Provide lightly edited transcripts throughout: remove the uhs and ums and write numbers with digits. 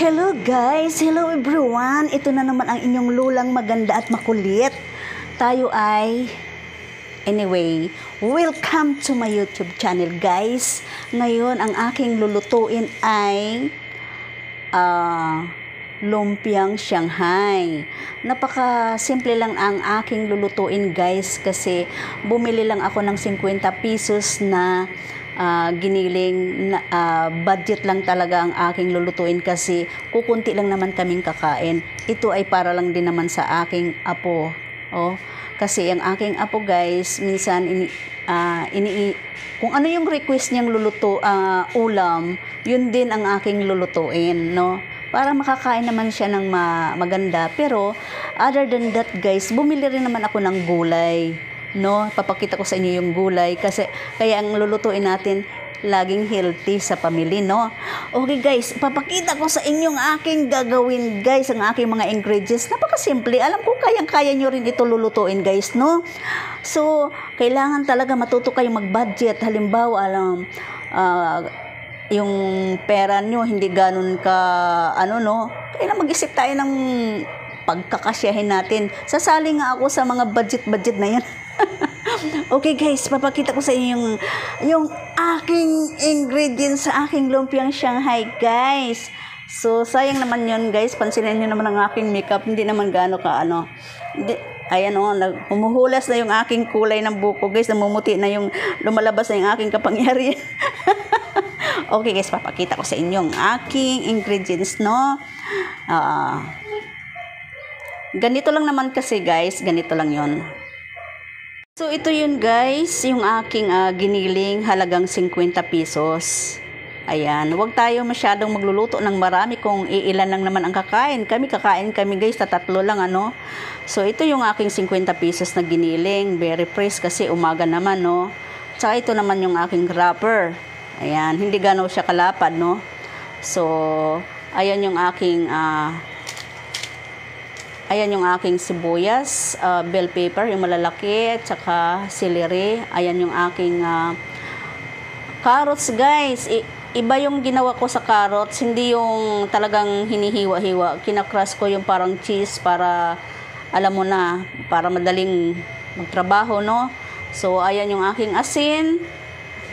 Hello guys! Hello everyone! Ito na naman ang inyong lulang maganda at makulit. Tayo ay... Anyway, welcome to my YouTube channel guys. Ngayon, ang aking lulutuin ay... lumpiang Shanghai. Napaka-simple lang ang aking lulutuin guys kasi bumili lang ako ng 50 pesos na giniling na, budget lang talaga ang aking lulutuin kasi kukunti lang naman kaming kakain. Ito ay para lang din naman sa aking apo. Kasi ang aking apo guys, minsan kung ano yung request niyang ulam, yun din ang aking lulutuin, no? Para makakain naman siya ng maganda. Pero other than that guys, bumili rin naman ako ng gulay. No, papakita ko sa inyo yung gulay kasi kaya ang lulutuin natin laging healthy sa pamilya, no? Okay guys, papakita ko sa inyo ang aking gagawin guys, ang aking mga ingredients. Napakasimple. Alam ko kayang-kaya nyo rin ito lulutuin guys, no? So, kailangan talaga matuto kayong mag-budget. Halimbawa, yung pera nyo hindi ganun ka kailangan mag-isip tayo ng pagkakasyahin natin. Sasali nga ako sa mga budget na yan. Okay guys, papakita ko sa inyo yung aking ingredients sa aking lumpiang Shanghai guys. So sayang naman yun guys, pansinin nyo naman ang aking makeup, hindi naman gaano ka ayan humuhulas na yung aking kulay ng buko guys, namumuti na yung lumalabas na yung aking kapangyarihan. Okay guys, papakita ko sa inyo ang aking ingredients, no? Ganito lang naman kasi guys, ganito lang yon. So ito yun guys, yung aking giniling halagang 50 pesos. Ayan, huwag tayo masyadong magluluto ng marami kung iilan lang naman ang kakain. Kakain kami guys, tatlo lang So ito yung aking 50 pesos na giniling, very fresh kasi umaga naman, no? Tsaka ito naman yung aking wrapper. Ayan, hindi ganaw siya kalapad, no? So, ayan yung aking sibuyas, bell pepper, yung malalaki, at saka celery. Ayan yung aking carrots, guys. Iba yung ginawa ko sa carrots, hindi yung talagang hinihiwa-hiwa. Kinakras ko yung parang cheese para, alam mo na, para madaling magtrabaho, no? So, ayan yung aking asin,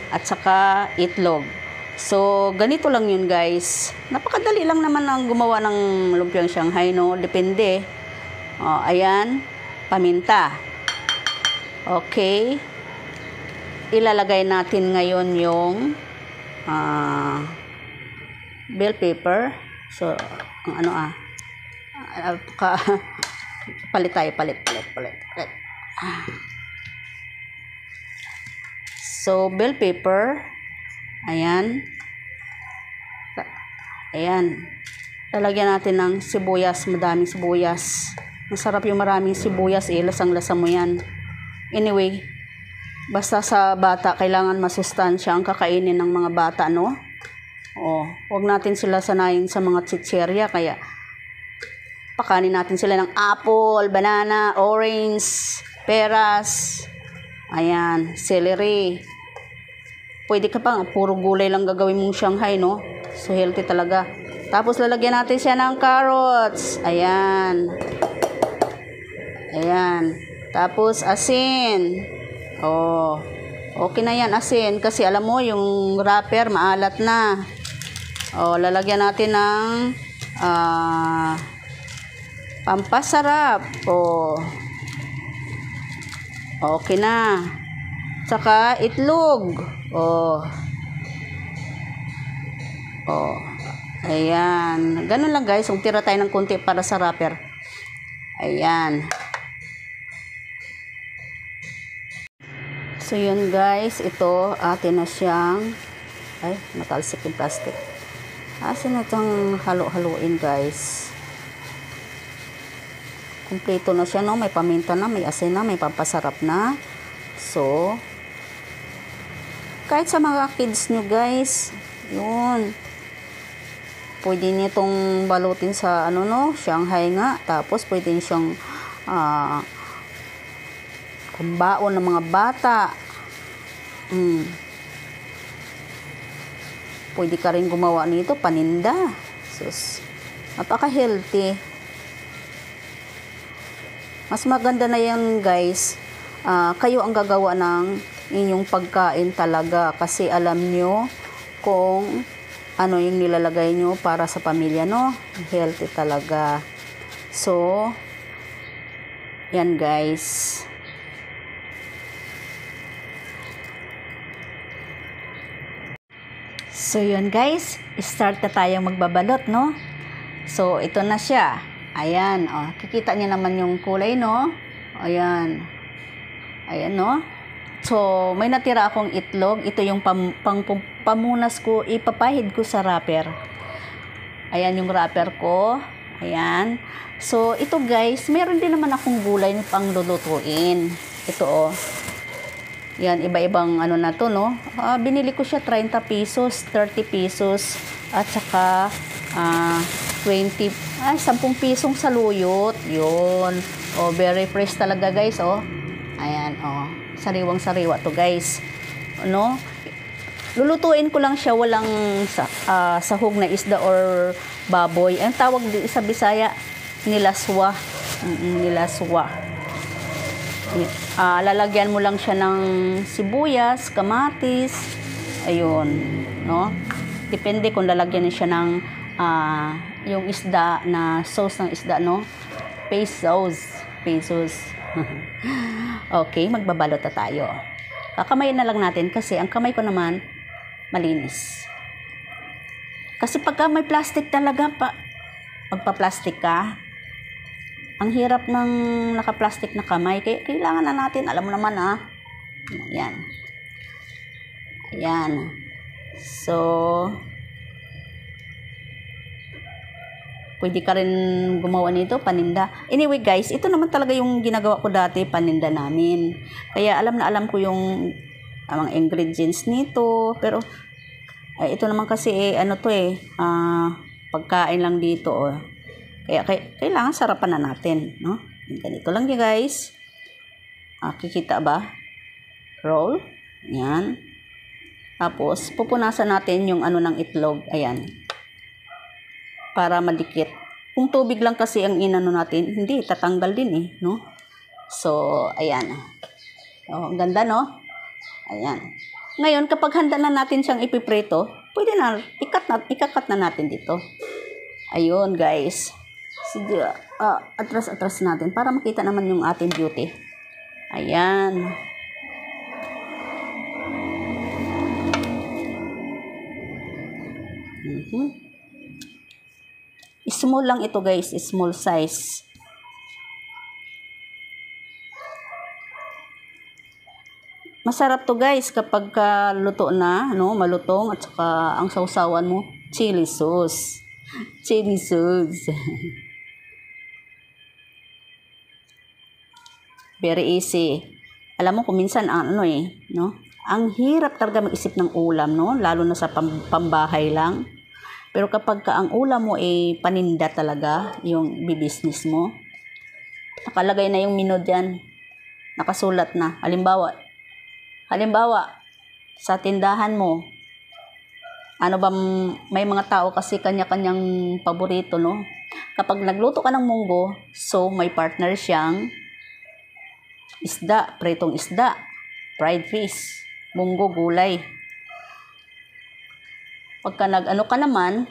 at saka itlog. So, ganito lang yun, guys. Napakadali lang naman ang gumawa ng lumpiang Shanghai, no? Depende. Ayan, paminta. Okay. Ilalagay natin ngayon yung bell pepper. So, palit tayo, palit. So, bell pepper. Ayan. Lalagyan natin ng sibuyas, madaming sibuyas. Masarap yung maraming sibuyas, lasang-lasa mo yan. Anyway, basta sa bata, kailangan masustansya ang kakainin ng mga bata, no? Huwag natin sila sanayin sa mga chicherya, kaya pakanin natin sila ng apple, banana, orange, peras, ayan, celery. Pwede ka pa, puro gulay lang gagawin mong Shanghai, no? So, healthy talaga. Tapos, lalagyan natin siya ng carrots. Ayan. Tapos, asin. Okay na yan, asin. Kasi, alam mo, yung wrapper, maalat na. Lalagyan natin ng pampasarap. Okay na. Tsaka, itlog. Ayan. Ganun lang guys. Tira tayo ng konti para sa wrapper. Ayan. So yun guys. Ito atin na siyang natalsik yung plastic. Asin na itong halo-haloin guys. Kompleto na siya, no? May paminta na, may asin na, may pampasarap na. So, kahit sa mga kids nyo guys, yun. Pwede nyo itong balutin sa Shanghai nga. Tapos pwede nyo siyang kumbaon ng mga bata. Pwede ka rin gumawa nito, paninda. Sus. Napaka-healthy. Mas maganda na yan guys. Kayo ang gagawa ng inyong pagkain talaga. Kasi alam nyo kung ano yung nilalagay nyo para sa pamilya, no? Healthy talaga. So, yan guys. So, yun guys. Start na tayong magbabalot, no? So, ito na siya. Ayan, oh. Kikita niyo naman yung kulay, no? Ayan. Ayan, no? So, may natira akong itlog. Ito yung pamunas ko. Ipapahid ko sa wrapper. Ayan yung wrapper ko. Ayan. So, ito guys, meron din naman akong gulay pang lulutuin. Ito, oh. Yan, iba-ibang ano na to, no? Binili ko siya 30 pesos, 30 pesos, at saka 10 pisong saluyot. Yun. Oh, very fresh talaga, guys, oh. Ayan, oh. Sariwang-sariwa to, guys. Ano? Lulutuin ko lang siya, walang sahog na isda or baboy. Ang tawag sa Bisaya, nilaswa. Nilaswa. Lalagyan mo lang siya ng sibuyas, kamatis, ayun, no? Depende kung lalagyan siya ng yung isda na sauce ng isda, no? Pesos. Okay, magbabalot na tayo. Kakamayin na lang natin kasi ang kamay ko naman malinis. Kasi pagka may plastic talaga, magpa-plastic ka, ang hirap ng naka-plastic na kamay. Kaya kailangan na natin, alam mo naman Ayan. Ayan. So, pwede ka rin gumawa nito, paninda. Anyway guys, ito naman talaga yung ginagawa ko dati, paninda namin. Kaya alam na alam ko yung mga ingredients nito. Pero, ito naman kasi, pagkain lang dito, oh. Kaya kailangan sarapan na natin, no? Ganito lang niya, guys. Kikita ba? Roll. Ayan. Tapos, pupunasan natin yung ano ng itlog. Ayan. Para madikit. Kung tubig lang kasi ang inano natin, hindi, tatanggal din eh, no? So, ayan. Oh, ganda, no? Ayan. Ngayon, kapag handa na natin siyang ipiprito, pwede na, ikakat na natin dito. Ayun, guys. Sige, atras natin para makita naman yung ating beauty. Ayan. Small lang ito guys, small size. Masarap to guys kapag luto na, no, malutong at saka ang sausawan mo, chili sauce. Chili sauce. Very easy. Alam mo kung minsan no? Ang hirap talaga mag-isip ng ulam, no? Lalo na sa pambahay lang. Pero kapag ang ulam mo paninda talaga, yung business mo, nakalagay na yung menu diyan. Nakasulat na. Halimbawa, sa tindahan mo, may mga tao kasi kanya-kanyang paborito, no? Kapag nagluto ka ng munggo, so may partner siyang isda, pritong isda, fried fish, munggo, gulay. Pagka nag-ano ka naman,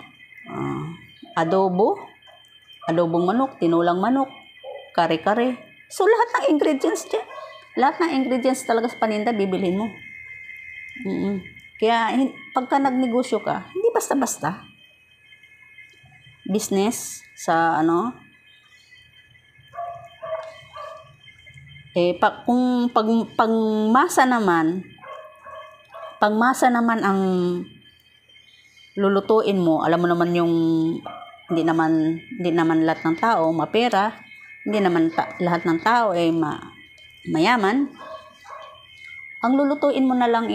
adobong manok, tinulang manok, kare-kare. So, lahat ng ingredients dyan. Lahat ng ingredients talaga sa paninda, bibilhin mo. Kaya, pagka nagnegosyo ka, hindi basta-basta. Business sa kung pangmasa naman ang lulutuin mo, alam mo naman yung hindi naman lahat ng tao mapera, hindi naman lahat ng tao mayaman. Ang lulutuin mo na lang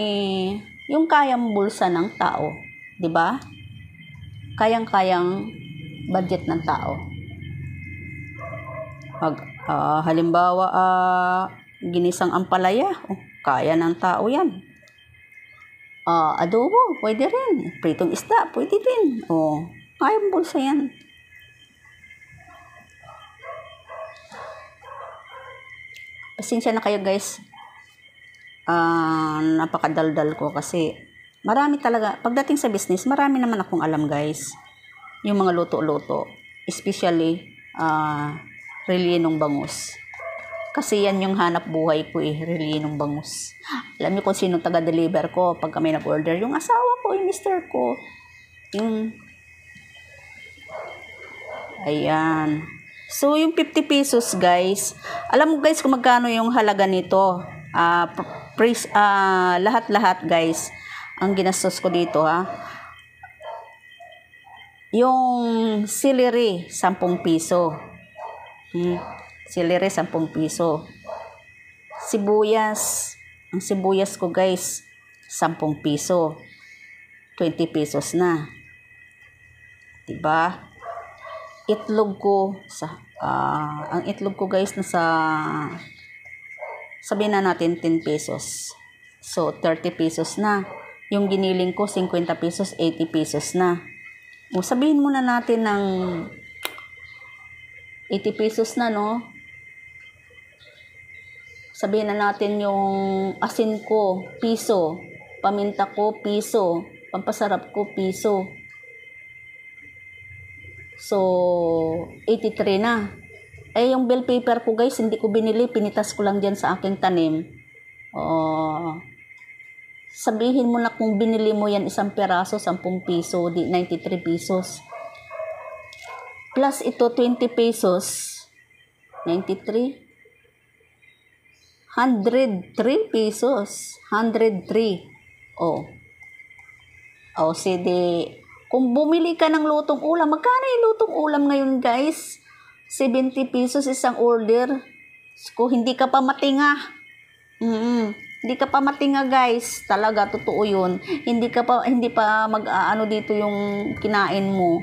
yung kayang bulsa ng tao, 'di ba? Kayang-kayang budget ng tao. Halimbawa, ginisang ampalaya, kaya ng tao yan. Adobo, pwede rin. Pritong isda, pwede rin. Kayang bulsa yan. Pasensya na kayo guys. Napakadaldal ko kasi marami talaga. Pagdating sa business, marami naman akong alam guys. Yung mga luto-luto. Especially, relinong bangus. Kasi yan yung hanap buhay ko relinong bangus. Alam niyo kung sino taga-deliver ko pag kami nag-order? Yung asawa ko, yung mister ko. Yung... Ayan. So, yung 50 pesos, guys. Alam mo, guys, kung magkano yung halaga nito. Lahat-lahat, guys. Ang ginastos ko dito, ha. Yung celery, 10 piso. Celery, 10 piso. Sibuyas. Ang sibuyas ko, guys, 10 piso. 20 pesos na. Diba? Itlog ko ang itlog ko guys nasa sabihin na natin 10 pesos. So 30 pesos na. Yung giniling ko 50 pesos, 80 pesos na. O sabihin muna natin ng 80 pesos na, no? Sabihin na natin yung asin ko, piso. Paminta ko, piso. Pampasarap ko, piso. So, 83 na. Yung bell paper ko guys, hindi ko binili. Pinitas ko lang dyan sa aking tanim. Sabihin mo na kung binili mo yan 1 peraso, 10 piso, di 93 pesos. Plus ito, 20 pesos. 93? 103 pesos. 103. Sige. Kung bumili ka ng lutong ulam, magkano yung lutong ulam ngayon guys? 70 pesos isang order. Kung hindi ka pa matinga. Hindi ka pa matinga guys. Talaga, totoo yun. Hindi pa mag-aano dito yung kinain mo.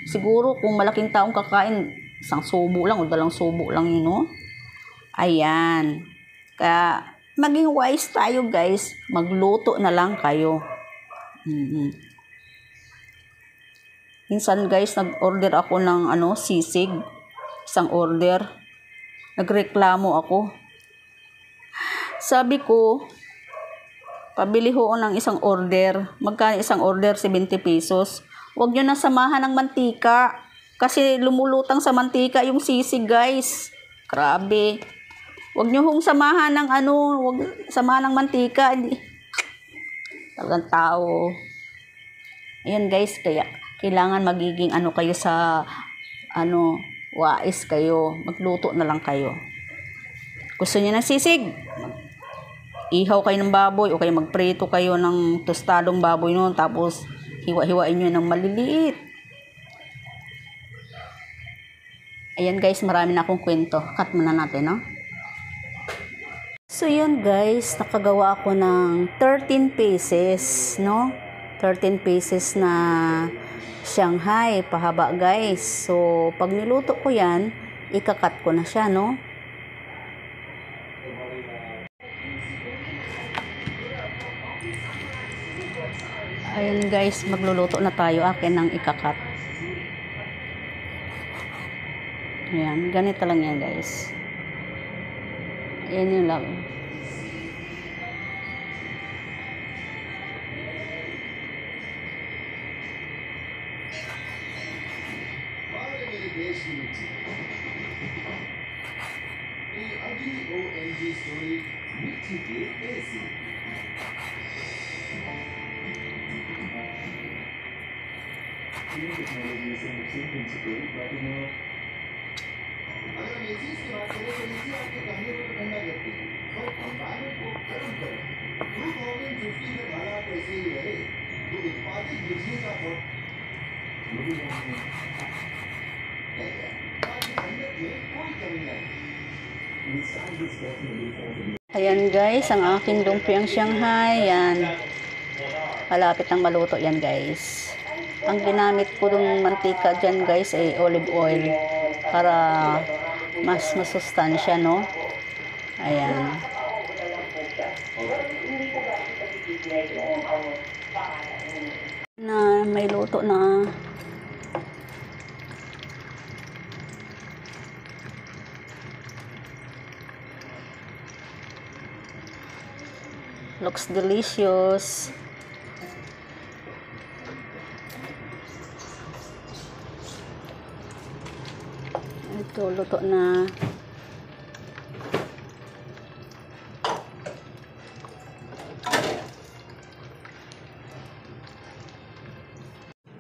Siguro kung malaking taong kakain, 1 subo lang o 2 subo lang yun, no? Ayan. Kaya, maging wise tayo guys. Magluto na lang kayo. Minsan guys, nag-order ako ng sisig. Isang order. Nagreklamo ako. Sabi ko, pabili ho ng isang order. Magkano isang order? 70 pesos. Huwag nyo na samahan ng mantika. Kasi lumulutang sa mantika yung sisig guys. Grabe. Huwag nyo hong samahan ng huwag samahan ng mantika. Hindi. Talagang tao. Ayan guys, kaya kailangan magiging kayo sa wais kayo. Magluto na lang kayo. Gusto niyo ng sisig? Ihaw kayo ng baboy o kaya magprito kayo ng tostadong baboy noon tapos hiwa-hiwain niyo ng maliliit. Ayan guys, marami na akong kwento. Cut muna natin, no? So yun guys, nakagawa ako ng 13 pieces, no? 13 pieces na Shanghai, pahaba guys. So, pag niluto ko yan, ikakat ko na siya, no? Ayan guys, magluluto na tayo. Akin ng ikakat. Ayan, ganito lang yan guys. Ayan yun lang. Ayan guys, ang aking lumpiang Shanghai. Yan. Malapit ng maluto yan guys. Ang ginamit ko ng mantika dyan guys ay olive oil. Para mas masustansya, no? Ayan. Na may luto na. Looks delicious. Ito, luto na.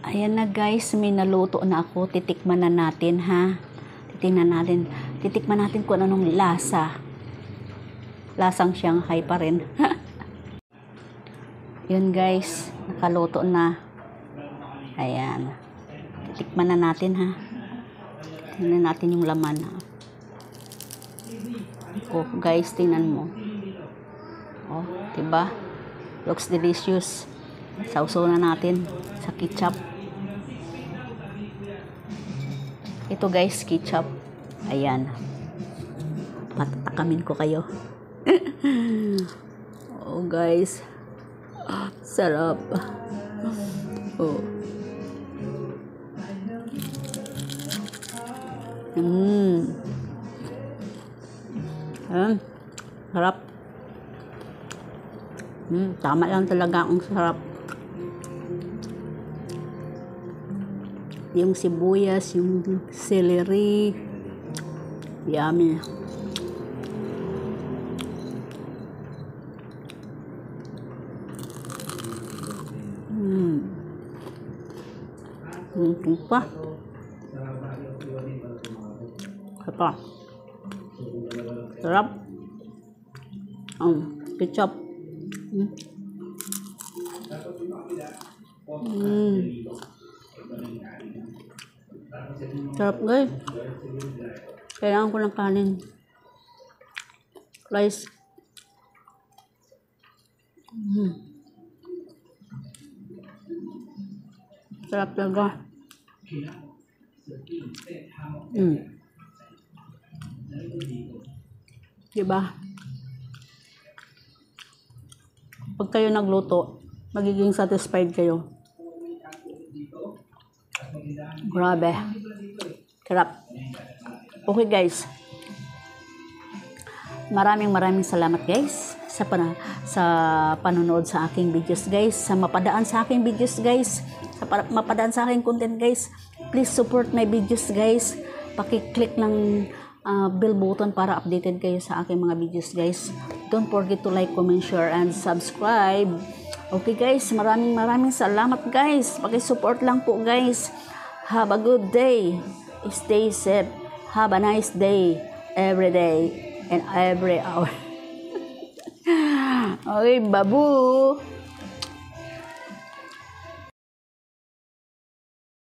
Ayan na guys, may naluto na ako. Titikman na natin ha. Titikman natin kung anong lasa. Lasang Shanghai pa rin. Yun guys, nakaluto na. Ayan. Titikman na natin ha. Tingnan natin yung laman ha. Oh guys, tingnan mo. Oh, diba? Looks delicious. Sausaw na natin sa ketchup. Ito guys, ketchup. Ayan. Patatakamin ko kayo. Oh guys. Sarap. Oh. Sarap. Tama lang talaga ang sarap. Yung sibuyas, yung celery. Yummy. Ito pa. Ito. Sarap. Ketchup. Sarap guys. Kailangan ko ng kanin. Rice. Sarap talaga. Diba? Pag kayo nagluto, magiging satisfied kayo. Grabe. Sarap. Okay guys. Maraming salamat guys sa panonood sa aking videos guys, sa mapadaan sa aking videos guys, sa mapadaan sa aking content guys. Please support my videos guys. Paki-click ng bell button para updated kayo sa aking mga videos guys. Don't forget to like, comment, share, and subscribe. Okay guys, maraming salamat guys. Paki-support lang po guys. Have a good day. Stay safe. Have a nice day every day and every hour. Okay, babu.